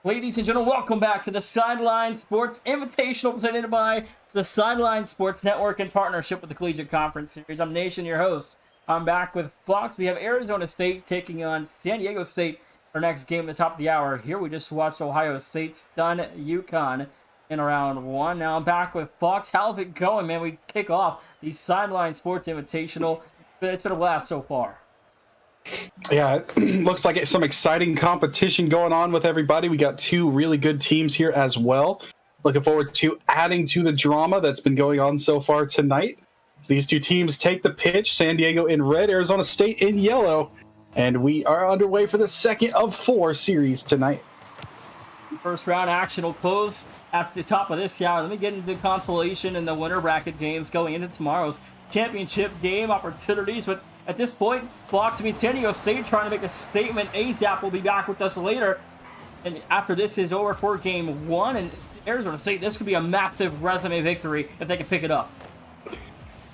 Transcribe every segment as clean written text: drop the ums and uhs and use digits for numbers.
Ladies and gentlemen, welcome back to the Sidelines Sports Invitational presented by the Sidelines Sports Network in partnership with the Collegiate Conference Series. I'm Nation, your host. I'm back with Fox. We have Arizona State taking on San Diego State for our next game at the top of the hour. Here we just watched Ohio State stun UConn in round one. Now I'm back with Fox. How's it going, man? We kick off the Sidelines Sports Invitational. It's been a blast so far. Yeah, it looks like some exciting competition going on with everybody. We got two really good teams here as well. Looking forward to adding to the drama that's been going on so far tonight. So these two teams take the pitch, San Diego in red, Arizona State in yellow. And we are underway for the second of four series tonight. First round action will close after the top of this hour. Let me get into the consolation and the winner bracket games going into tomorrow's championship game opportunities. But at this point, Fox and San Diego State trying to make a statement. ASAP will be back with us later. And after this is over for game one, and Arizona State, this could be a massive resume victory if they can pick it up.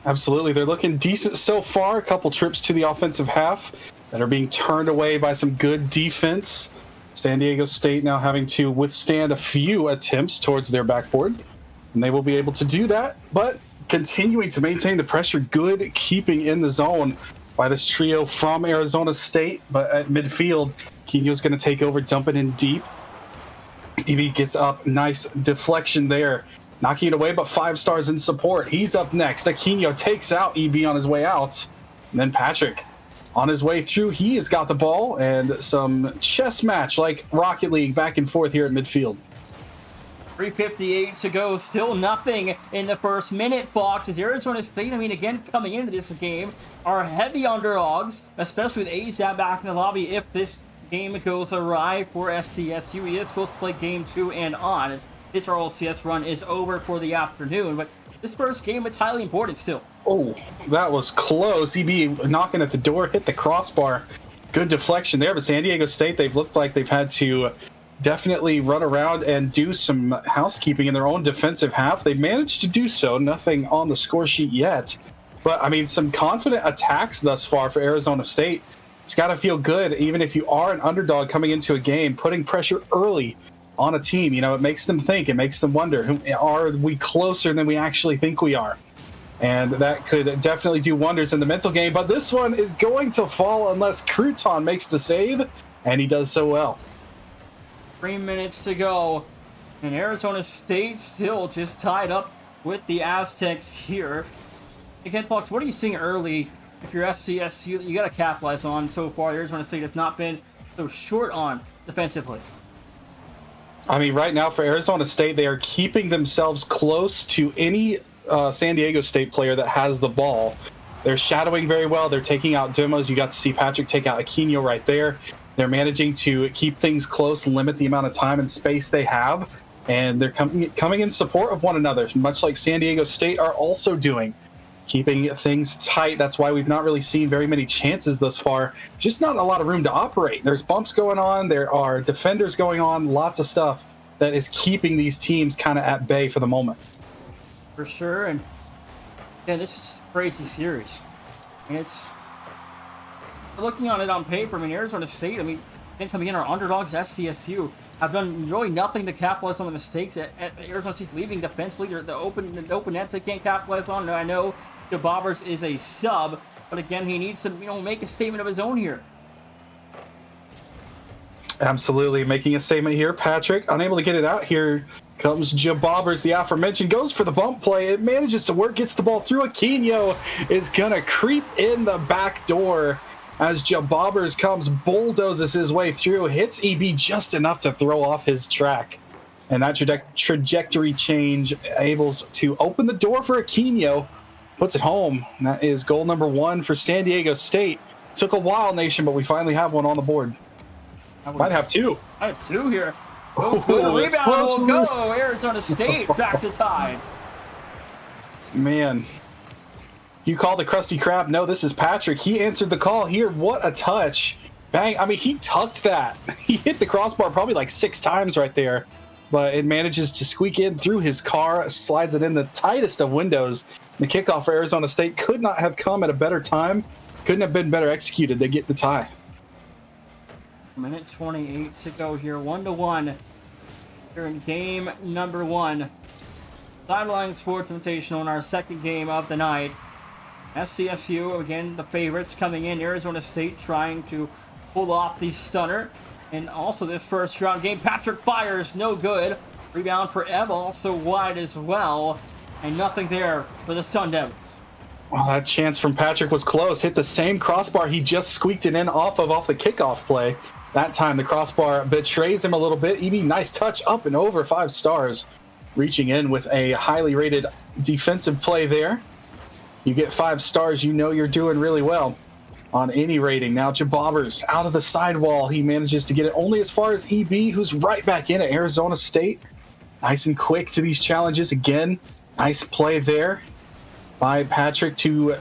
Absolutely. They're looking decent so far. A couple trips to the offensive half that are being turned away by some good defense. San Diego State now having to withstand a few attempts towards their backboard. And they will be able to do that, but continuing to maintain the pressure, good keeping in the zone by this trio from Arizona State. But at midfield, Quino's going to take over, dumping in deep. EB gets up, nice deflection there, knocking it away, but 5 stars in support. He's up next. Aquino takes out EB on his way out. And then Patrick on his way through. He has got the ball and some chess match like Rocket League back and forth here at midfield. 3:58 to go, still nothing in the first minute, Fox. As Arizona State, again, coming into this game, are heavy underdogs, especially with ASAP back in the lobby if this game goes awry for SDSU. He is supposed to play game 2 and on, as this RLCS run is over for the afternoon, but this first game is highly important still. Oh, that was close. EB knocking at the door, hit the crossbar. Good deflection there, but San Diego State, they've looked like they've had to definitely run around and do some housekeeping in their own defensive half. They managed to do so. Nothing on the score sheet yet. But, some confident attacks thus far for Arizona State. It's got to feel good, even if you are an underdog coming into a game, putting pressure early on a team. It makes them think. It makes them wonder, are we closer than we actually think we are? And that could definitely do wonders in the mental game. But this one is going to fall unless Crouton makes the save, and he does so well. 3 minutes to go, and Arizona State still just tied up with the Aztecs here. Again, Fox, what are you seeing early if you're SCSU that you got to capitalize on so far? Arizona State has not been so short on defensively. Right now for Arizona State, they are keeping themselves close to any San Diego State player that has the ball. They're shadowing very well. They're taking out demos. You got to see Patrick take out Aquino right there. They're managing to keep things close and limit the amount of time and space they have. And they're coming in support of one another, much like San Diego State are also doing, keeping things tight. That's why we've not really seen very many chances thus far. Just not a lot of room to operate. There's bumps going on. There are defenders going on. Lots of stuff that is keeping these teams kind of at bay for the moment. For sure. And this is a crazy series. And it's looking on it on paper. Arizona State, then coming in, our underdogs, SCSU, have done really nothing to capitalize on the mistakes at Arizona State's leaving defensively. The open nets they can't capitalize on. I know DeBobbers is a sub, but again, he needs to make a statement of his own here. Absolutely, making a statement here. Patrick, unable to get it out here. Comes Jabobbers, the aforementioned, goes for the bump play. It manages to work, gets the ball through. Aquino is going to creep in the back door as Jabobbers comes, bulldozes his way through, hits EB just enough to throw off his track. And that trajectory change able to open the door for Aquino, puts it home. And that is goal number 1 for San Diego State. Took a while, Nation, but we finally have one on the board. Might have 2. I have 2 here. Good rebound will go. Arizona State back to tie. Man. You call the Krusty Krab? No, this is Patrick. He answered the call here. What a touch. Bang. he tucked that. He hit the crossbar probably like 6 times right there. But it manages to squeak in through his car, slides it in the tightest of windows. The kickoff for Arizona State could not have come at a better time. Couldn't have been better executed. They get the tie. Minute 28 to go here. 1-1. here in game number 1. Sidelines Sports Invitational in our second game of the night. SDSU, again, the favorites coming in. Arizona State trying to pull off the stunner. And also this first round game, Patrick fires, no good. Rebound for Ev, also wide as well. And nothing there for the Sun Devils. Well, that chance from Patrick was close. Hit the same crossbar he just squeaked it in off the kickoff play. That time the crossbar betrays him a little bit. EB, nice touch up and over 5 stars. Reaching in with a highly rated defensive play there. You get 5 stars, you know you're doing really well on any rating. Now Jabobbers out of the sidewall. He manages to get it only as far as EB, who's right back in at Arizona State. Nice and quick to these challenges. Again, nice play there by Patrick to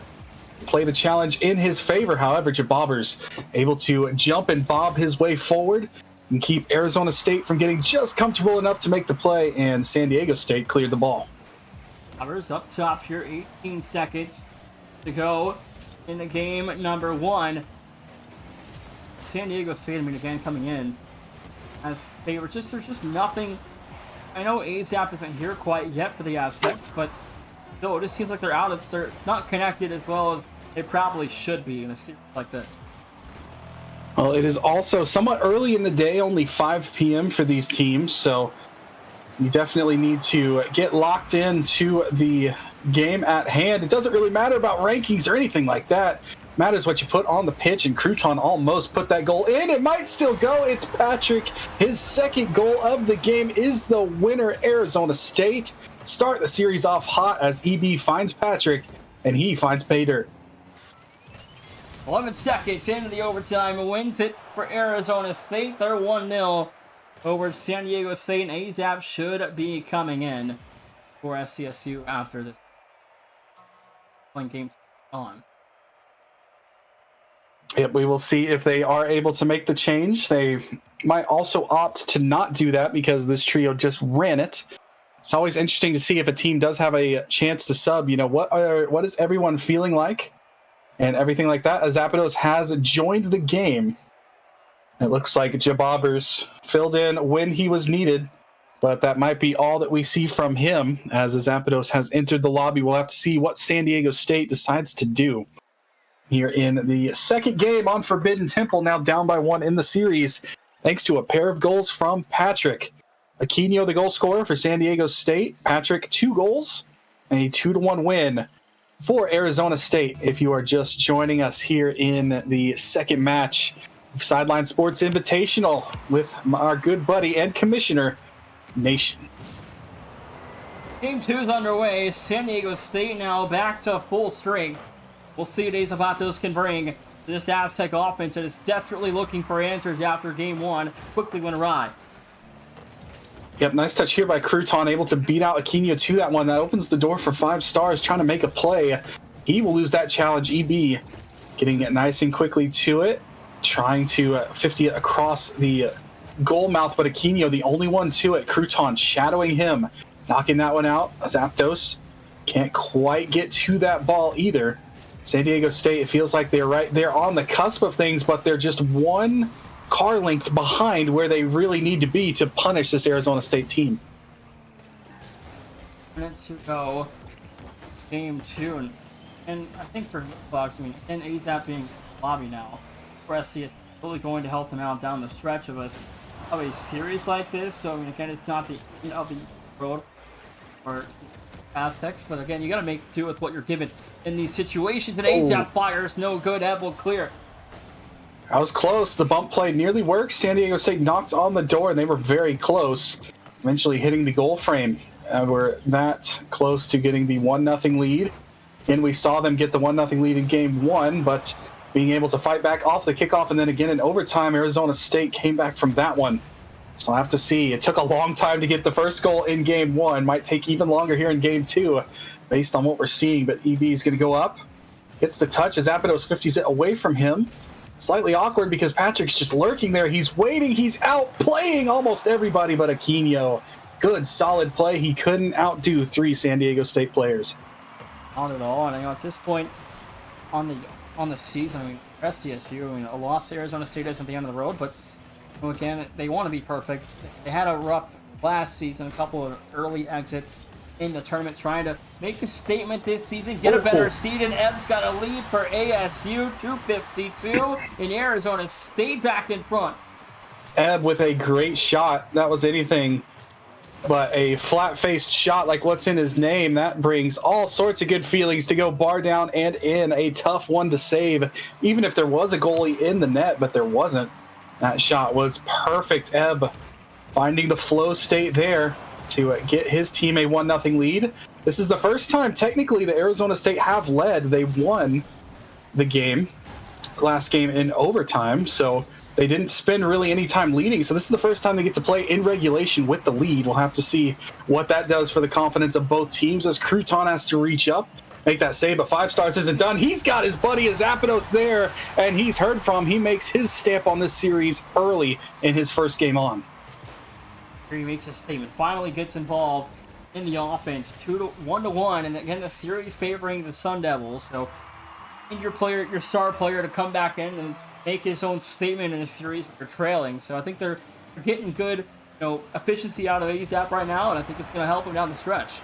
play the challenge in his favor. However, Jabobbers able to jump and bob his way forward and keep Arizona State from getting just comfortable enough to make the play, and San Diego State cleared the ball. Jabobbers up top here, 18 seconds to go in the game number 1. San Diego State, I mean, again, coming in as favorites. There's just nothing. I know ASAP isn't here quite yet for the Aztecs, but still, it just seems like they're not connected as well as they probably should be in a series like this. Well, it is also somewhat early in the day, only 5 p.m. for these teams, so you definitely need to get locked into the game at hand. It doesn't really matter about rankings or anything like that. It matters what you put on the pitch, and Crouton almost put that goal in. It might still go. It's Patrick. His second goal of the game is the winner, Arizona State. Start the series off hot as EB finds Patrick, and he finds pay dirt. 11 seconds into the overtime, wins it for Arizona State. They're 1-0 over San Diego State, and ASAP should be coming in for SDSU after this playing games on. Yep, we will see if they are able to make the change. They might also opt to not do that because this trio just ran it. It's always interesting to see if a team does have a chance to sub. You know, what is everyone feeling like? And everything like that. Zapdos has joined the game. It looks like Jabobbers filled in when he was needed, but that might be all that we see from him as Zapdos has entered the lobby. We'll have to see what San Diego State decides to do here in the second game on Forbidden Temple, now down by 1 in the series, thanks to a pair of goals from Patrick. Aquino, the goal scorer for San Diego State. Patrick, 2 goals, and a 2-1 win for Arizona State. If you are just joining us here in the second match of Sideline Sports Invitational with our good buddy and commissioner, Nation. Game 2 is underway. San Diego State now back to full strength. We'll see what Zapdos can bring to this Aztec offense that is desperately looking for answers after game 1. Quickly went awry. Yep, nice touch here by Crouton, able to beat out Aquino to that one. That opens the door for 5 stars, trying to make a play. He will lose that challenge. EB getting it nice and quickly to it, trying to 50 it across the goal mouth, but Aquino, the only one to it. Crouton shadowing him, knocking that one out. Zapdos can't quite get to that ball either. San Diego State, it feels like they're right there on the cusp of things, but they're just one car length behind where they really need to be to punish this Arizona State team. Minutes to go. Game 2. And I think for Fox, I mean, and ASAP being lobby now, for SCS really going to help them out down the stretch of a series like this. So, I mean, again, it's not the road or Aztecs, but again, you got to make do with what you're given in these situations. And ASAP fires, no good. Ev will clear. That was close. The bump play nearly worked. San Diego State knocks on the door, and they were very close, eventually hitting the goal frame. We're that close to getting the 1-0 lead. And we saw them get the 1-0 lead in game 1, but being able to fight back off the kickoff and then again in overtime, Arizona State came back from that one. So I'll have to see. It took a long time to get the first goal in game 1. Might take even longer here in game 2 based on what we're seeing, but EB is going to go up. Gets the touch as Zapdos 50s it away from him. Slightly awkward because Patrick's just lurking there. He's waiting. He's outplaying almost everybody but Aquino. Good, solid play. He couldn't outdo 3 San Diego State players. Not at all. And at this point on the season, I mean, SDSU, I mean, a loss to Arizona State isn't the end of the road, but again, they want to be perfect. They had a rough last season, a couple of early exits in the tournament, trying to make a statement this season, get a better seed, and Ebb's got a lead for ASU, 252, and Arizona State back in front. Ebb with a great shot. That was anything but a flat-faced shot like what's in his name. That brings all sorts of good feelings to go bar down and in. A tough one to save, even if there was a goalie in the net, but there wasn't. That shot was perfect. Ebb finding the flow state there to get his team a 1-0 lead. This is the first time, technically, that Arizona State have led. They won the game, last game in overtime, so they didn't spend really any time leading. So this is the first time they get to play in regulation with the lead. We'll have to see what that does for the confidence of both teams as Crouton has to reach up, make that save, but 5 Stars isn't done. He's got his buddy Zapados there, and he's heard from. He makes his stamp on this series early in his first game on. Here he makes a statement, finally gets involved in the offense, 1-1, and again the series favoring the Sun Devils. So need your star player to come back in and make his own statement in the series when you're trailing. So I think they're getting good, efficiency out of ASAP right now, and I think it's going to help him down the stretch.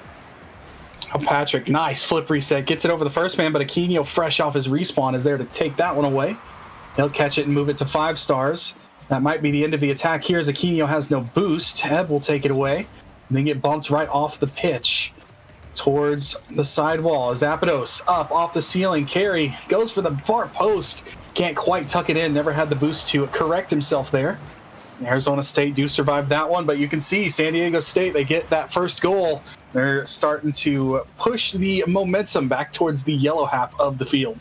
Oh, Patrick, nice flip reset, gets it over the first man, but Aquino, fresh off his respawn, is there to take that one away. He'll catch it and move it to 5 Stars. That might be the end of the attack here as Aquino has no boost. Ebb will take it away, and then get bumped right off the pitch towards the side wall. Zapados up off the ceiling. Carey goes for the far post. Can't quite tuck it in. Never had the boost to correct himself there. Arizona State do survive that one, but you can see San Diego State, they get that first goal. They're starting to push the momentum back towards the yellow half of the field.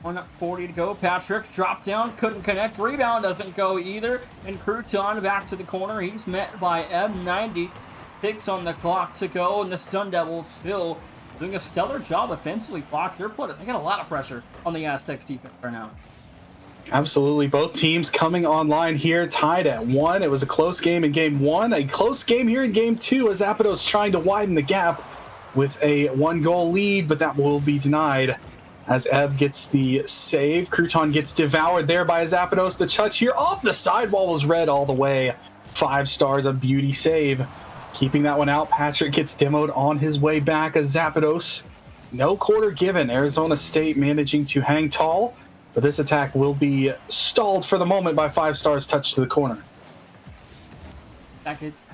1:40 to go. Patrick dropped down, couldn't connect. Rebound doesn't go either. And Crouton back to the corner. He's met by M90. 6 on the clock to go, and the Sun Devils still doing a stellar job offensively. Fox, they got a lot of pressure on the Aztecs defense right now. Absolutely. Both teams coming online here, tied at 1. It was a close game in game 1. A close game here in game 2 as Zapados trying to widen the gap with a 1-goal lead, but that will be denied as Ebb gets the save. Crouton gets devoured there by Zapados. The touch here off the sidewall was red all the way. 5 Stars, a beauty save. Keeping that one out, Patrick gets demoed on his way back as Zapados. No quarter given. Arizona State managing to hang tall, but this attack will be stalled for the moment by 5 Stars touch to the corner. Seconds.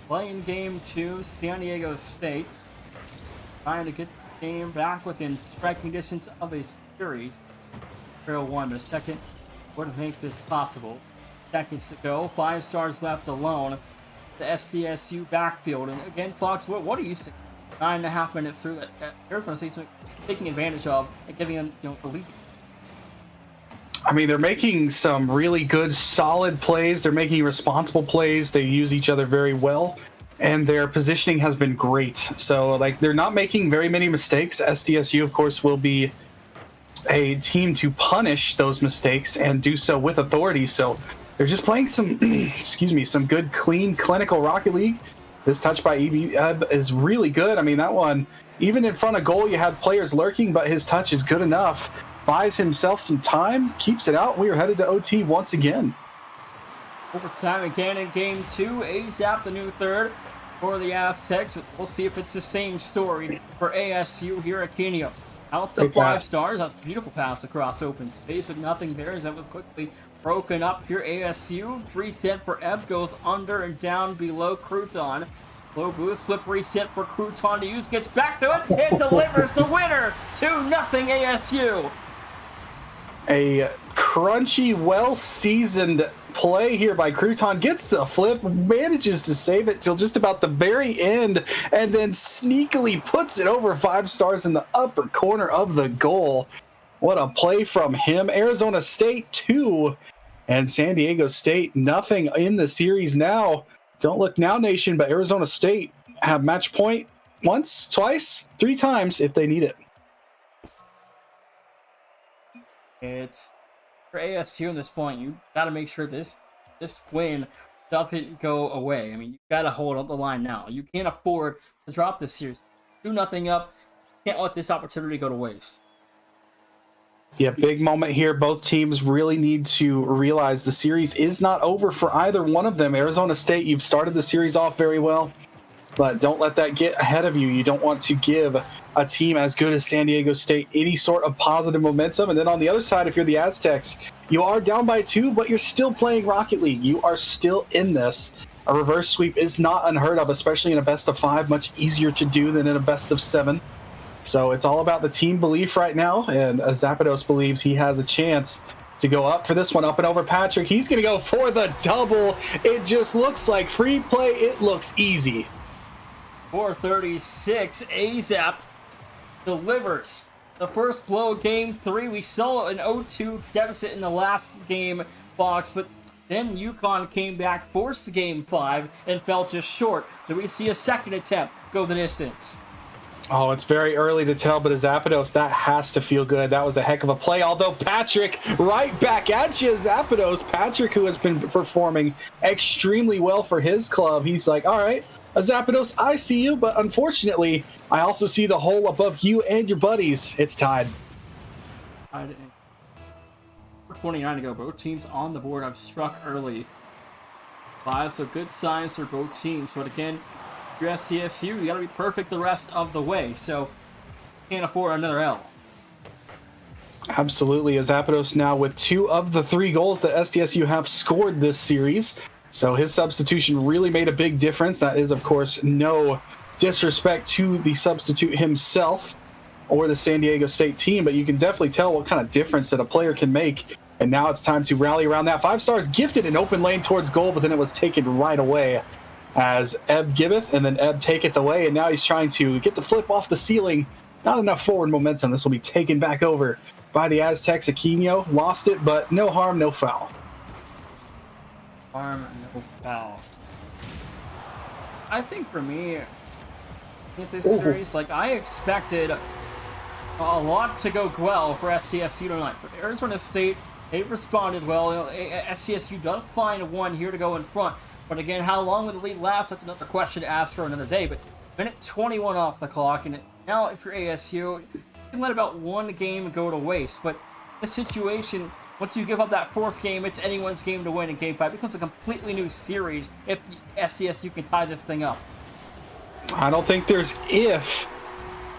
Playing game 2, San Diego State trying to get the game back within striking distance of a series. 0-1, but a second would make this possible. Seconds to go, 5 Stars left alone. The SDSU backfield, and again, Fox, what do you see? 9.5 minutes through that, Arizona State's taking advantage of and giving them, the lead. I mean, they're making some really good, solid plays. They're making responsible plays. They use each other very well, and their positioning has been great. So, they're not making very many mistakes. SDSU, of course, will be a team to punish those mistakes and do so with authority. So they're just playing some, some good, clean, clinical Rocket League. This touch by Ebb is really good. I mean, that one, even in front of goal, you had players lurking, but his touch is good enough. Buys himself some time, keeps it out. We are headed to OT once again. Overtime again in game 2. ASAP, the new third for the Aztecs. We'll see if it's the same story for ASU here at Kenio. Out to 5 Stars. That's a beautiful pass across open space, but nothing there as that was quickly broken up here. ASU, reset for Ebb, goes under and down below Crouton. Low boost, slip reset for Crouton to use, gets back to it, and delivers the winner! 2-0 ASU! A crunchy, well-seasoned play here by Crouton. Gets the flip, manages to save it till just about the very end, and then sneakily puts it over 5 Stars in the upper corner of the goal. What a play from him. Arizona State 2 and San Diego State nothing in the series now. Don't look now, nation, but Arizona State have match point once, twice, 3 times if they need it. It's for ASU in this point. You got to make sure this win doesn't go away. I mean, you got to hold up the line now. You can't afford to drop this series. 2-0 up. Can't let this opportunity go to waste. Yeah, big moment here. Both teams really need to realize the series is not over for either one of them. Arizona State, you've started the series off very well, but don't let that get ahead of you. You don't want to give a team as good as San Diego State any sort of positive momentum. And then on the other side, if you're the Aztecs, you are down by 2, but you're still playing Rocket League. You are still in this. A reverse sweep is not unheard of, especially in a best of 5, much easier to do than in a best of 7. So it's all about the team belief right now, and Zapados believes he has a chance to go up for this one, up and over Patrick. He's going to go for the double. It just looks like free play. It looks easy. 436, AZAP delivers the first blow of Game 3. We saw an 0-2 deficit in the last game box, but then UConn came back, forced Game 5, and fell just short. Do we see a second attempt go the distance? Oh, it's very early to tell, but as Zapados, that has to feel good. That was a heck of a play, although Patrick right back at you, Zapados. Patrick, who has been performing extremely well for his club, he's like, all right, Zapados, I see you, but unfortunately, I also see the hole above you and your buddies. It's tied. 29 to go. Both teams on the board have struck early. 5, so good signs for both teams. But again, if you're SDSU, you got to be perfect the rest of the way. So can't afford another L. Absolutely. Zapados now with 2 of the 3 goals that SDSU have scored this series. So his substitution really made a big difference. That is, of course, no disrespect to the substitute himself or the San Diego State team, but you can definitely tell what kind of difference that a player can make. And now it's time to rally around that. 5 Stars gifted an open lane towards goal, but then it was taken right away as Ebb giveth, and then Ebb taketh away, and now he's trying to get the flip off the ceiling. Not enough forward momentum. This will be taken back over by the Aztecs. Aquino lost it, but no harm, no foul. Harm, no foul. I think for me, with this series, like, I expected a lot to go well for SDSU tonight. But Arizona State, they've responded well. SDSU does find one here to go in front. But again, how long will the lead last? That's another question to ask for another day. But minute 21 off the clock, and now if you're ASU, you can let about one game go to waste. But this situation, once you give up that 4th game, it's anyone's game to win in Game 5. It becomes a completely new series if SDSU can tie this thing up. I don't think there's if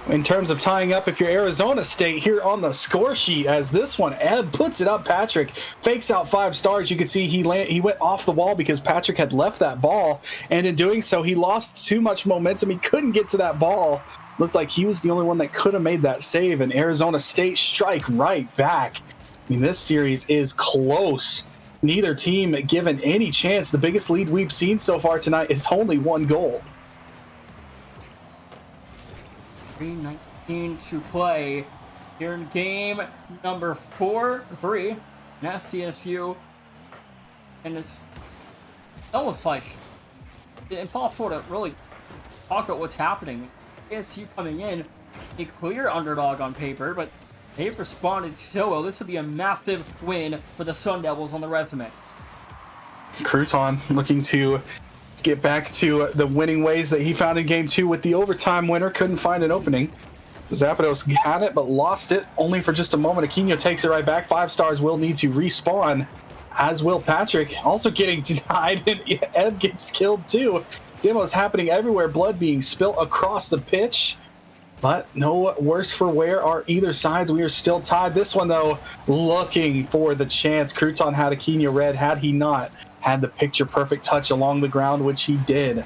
in terms of tying up if you're Arizona State here on the score sheet, as this one, Ebb puts it up. Patrick fakes out 5 Stars. You can see he went off the wall because Patrick had left that ball, and in doing so, he lost too much momentum. He couldn't get to that ball. Looked like he was the only one that could have made that save, and Arizona State strike right back. I mean, this series is close. Neither team given any chance. The biggest lead we've seen so far tonight is only 1 goal. 3:19 to play here in game number 3 in SCSU, and it's almost like impossible to really talk about what's happening. ASU coming in a clear underdog on paper, but they've responded so well. This would be a massive win for the Sun Devils on the resume. Crouton looking to get back to the winning ways that he found in Game 2 with the overtime winner. Couldn't find an opening. Zapados had it, but lost it only for just a moment. Aquino takes it right back. 5 Stars will need to respawn, as will Patrick. Also getting denied, and Ebb gets killed too. Demos happening everywhere. Blood being spilt across the pitch. But no worse for wear are either sides. We are still tied. This one, though, looking for the chance. Crouton had Aquino red. Had he not had the picture-perfect touch along the ground, which he did.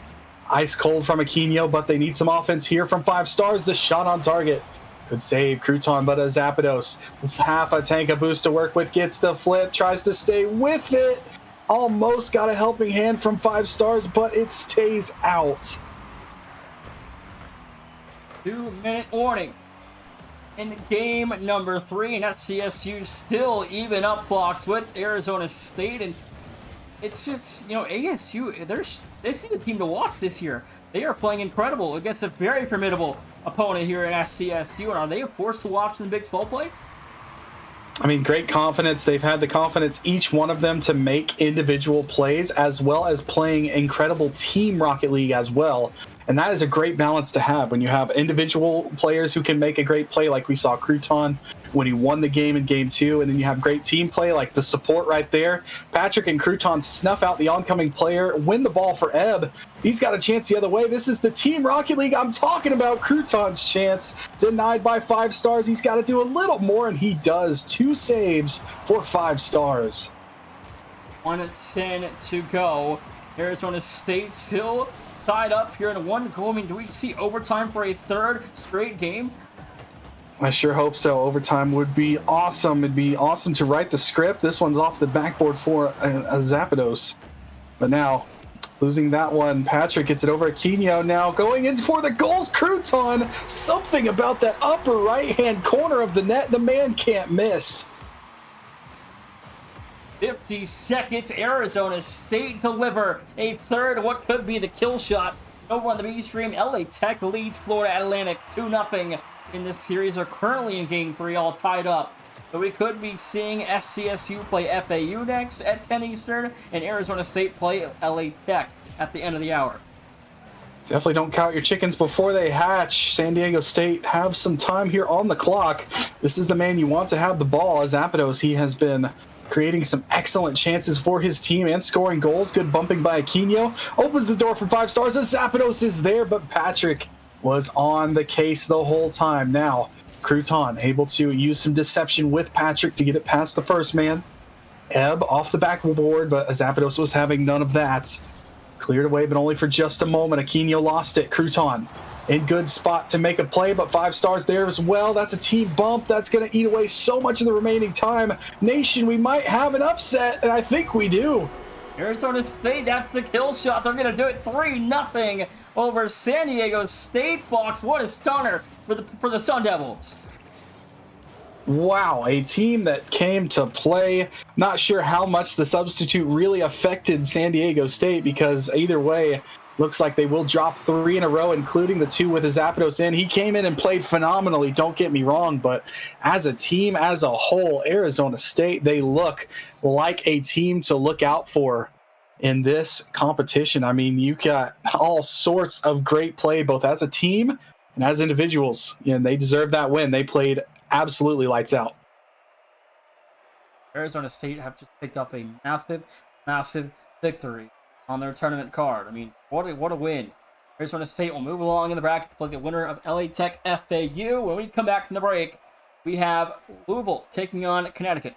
Ice cold from Aquino, but they need some offense here from 5 Stars. The shot on target could save Crouton, but Zapados with half a tank of boost to work with, gets the flip, tries to stay with it. Almost got a helping hand from 5 Stars, but it stays out. 2-minute warning in game number 3, and that's CSU still even up blocks with Arizona State. And it's just, ASU, this is a team to watch this year. They are playing incredible against a very formidable opponent here in SCSU. And are they forced to watch in the Big 12 play? I mean, great confidence. They've had the confidence, each one of them, to make individual plays, as well as playing incredible team Rocket League as well. And that is a great balance to have when you have individual players who can make a great play, like we saw Crouton when he won the game in game 2, and then you have great team play like the support right there. Patrick and Crouton snuff out the oncoming player, win the ball for Ebb. He's got a chance the other way. This is the Team Rocket League I'm talking about. Crouton's chance denied by 5 stars. He's got to do a little more, and he does. 2 saves for 5 stars. 1:10 to go. Arizona State still tied up here in 1 goal. I mean, do we see overtime for a 3rd straight game? I sure hope so. Overtime would be awesome. It'd be awesome to write the script. This one's off the backboard for a Zapdos. But now, losing that one, Patrick gets it over Aquino. Now going in for the goals, Crouton. Something about that upper right-hand corner of the net. The man can't miss. 50 seconds. Arizona State deliver a 3rd, what could be the kill shot. Over on the B stream, LA Tech leads Florida Atlantic 2-0 in this series. Are currently in game 3, all tied up. So we could be seeing SDSU play FAU next at 10 Eastern, and Arizona State play LA Tech at the end of the hour. Definitely don't count your chickens before they hatch. San Diego State have some time here on the clock. This is the man you want to have the ball. As Zapdos, he has been creating some excellent chances for his team and scoring goals. Good bumping by Aquino. Opens the door for 5 stars as Zapdos is there, but Patrick was on the case the whole time. Now, Crouton able to use some deception with Patrick to get it past the first man. Ebb off the backboard, but Zapdos was having none of that. Cleared away, but only for just a moment. Aquino lost it. Crouton in good spot to make a play, but 5 stars there as well. That's a team bump. That's going to eat away so much of the remaining time. Nation, we might have an upset, and I think we do. Arizona State, that's the kill shot. They're going to do it 3-0 over San Diego State. Fox, what a stunner for the Sun Devils. Wow, a team that came to play. Not sure how much the substitute really affected San Diego State, because either way, looks like they will drop 3 in a row, including the 2 with Zapdos in. He came in and played phenomenally, don't get me wrong, but as a team, as a whole, Arizona State, they look like a team to look out for in this competition. I mean, you got all sorts of great play, both as a team and as individuals, and they deserve that win. They played absolutely lights out. Arizona State have just picked up a massive victory on their tournament card. I mean, what a win. Arizona State will move along in the bracket to play the winner of LA Tech FAU. When we come back from the break, we have Louisville taking on Connecticut.